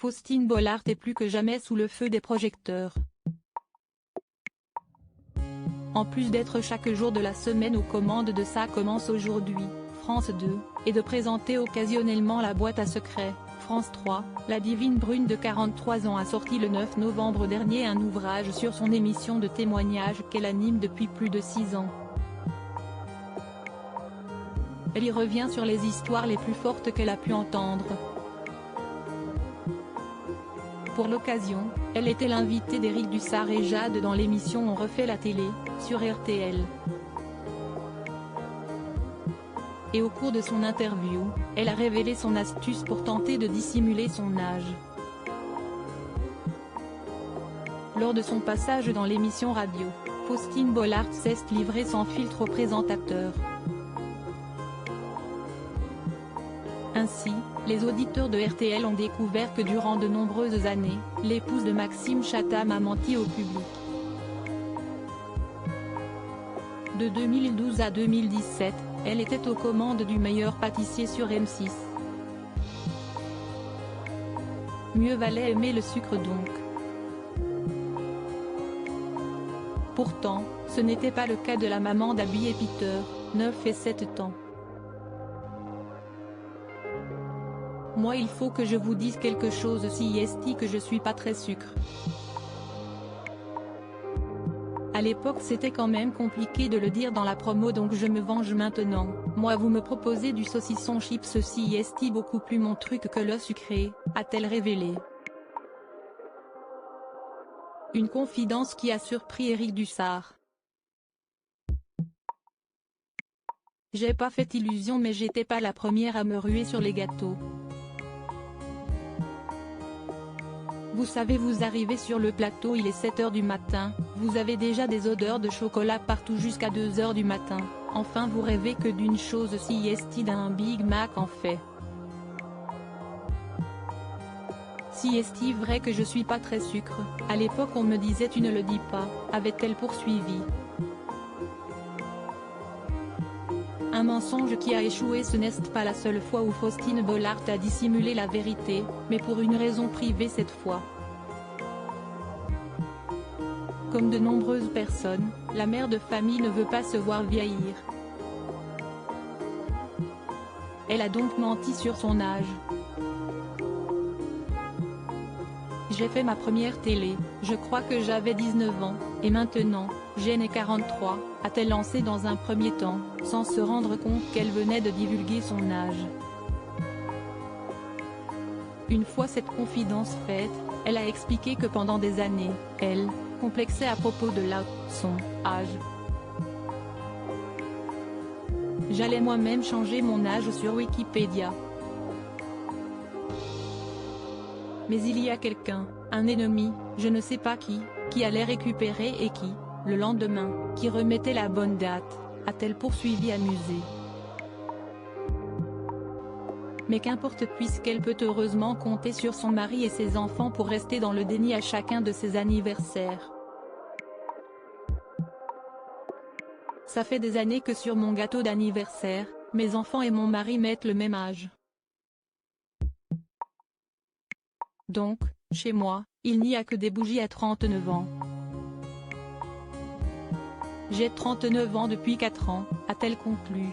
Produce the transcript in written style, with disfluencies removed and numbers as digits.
Faustine Bollaert est plus que jamais sous le feu des projecteurs. En plus d'être chaque jour de la semaine aux commandes de Ça commence aujourd'hui, France 2, et de présenter occasionnellement la boîte à secrets, France 3, la divine brune de 43 ans a sorti le 9 novembre dernier un ouvrage sur son émission de témoignages qu'elle anime depuis plus de 6 ans. Elle y revient sur les histoires les plus fortes qu'elle a pu entendre. Pour l'occasion, elle était l'invitée d'Éric Dussart et Jade dans l'émission On refait la télé, sur RTL. Et au cours de son interview, elle a révélé son astuce pour tenter de dissimuler son âge. Lors de son passage dans l'émission radio, Faustine Bollaert s'est livrée sans filtre au présentateur. Ainsi, les auditeurs de RTL ont découvert que durant de nombreuses années, l'épouse de Maxime Chatham a menti au public. De 2012 à 2017, elle était aux commandes du meilleur pâtissier sur M6. Mieux valait aimer le sucre donc. Pourtant, ce n'était pas le cas de la maman d'Abby et Peter, 9 et 7 ans. Moi il faut que je vous dise quelque chose si esti que je suis pas très sucre. À l'époque c'était quand même compliqué de le dire dans la promo donc je me venge maintenant. Moi vous me proposez du saucisson chips si esti beaucoup plus mon truc que le sucré, a-t-elle révélé. Une confidence qui a surpris Éric Dussart. J'ai pas fait illusion mais j'étais pas la première à me ruer sur les gâteaux. Vous savez vous arrivez sur le plateau il est 7 h du matin, vous avez déjà des odeurs de chocolat partout jusqu'à 2 h du matin, enfin vous rêvez que d'une chose si esti d'un Big Mac en fait. Si esti vrai que je suis pas très sucre, à l'époque on me disait tu ne le dis pas, avait-elle poursuivi. Un mensonge qui a échoué ce n'est pas la seule fois où Faustine Bollaert a dissimulé la vérité, mais pour une raison privée cette fois. Comme de nombreuses personnes, la mère de famille ne veut pas se voir vieillir. Elle a donc menti sur son âge. J'ai fait ma première télé, je crois que j'avais 19 ans, et maintenant, j'en ai 43, a-t-elle lancé dans un premier temps, sans se rendre compte qu'elle venait de divulguer son âge. Une fois cette confidence faite, elle a expliqué que pendant des années, elle, complexait à propos de son âge. J'allais moi-même changer mon âge sur Wikipédia. Mais il y a quelqu'un, un ennemi, je ne sais pas qui allait récupérer et qui, le lendemain, qui remettait la bonne date, a-t-elle poursuivi amusée. Mais qu'importe puisqu'elle peut heureusement compter sur son mari et ses enfants pour rester dans le déni à chacun de ses anniversaires. Ça fait des années que sur mon gâteau d'anniversaire, mes enfants et mon mari mettent le même âge. Donc, chez moi, il n'y a que des bougies à 39 ans. J'ai 39 ans depuis 4 ans, a-t-elle conclu.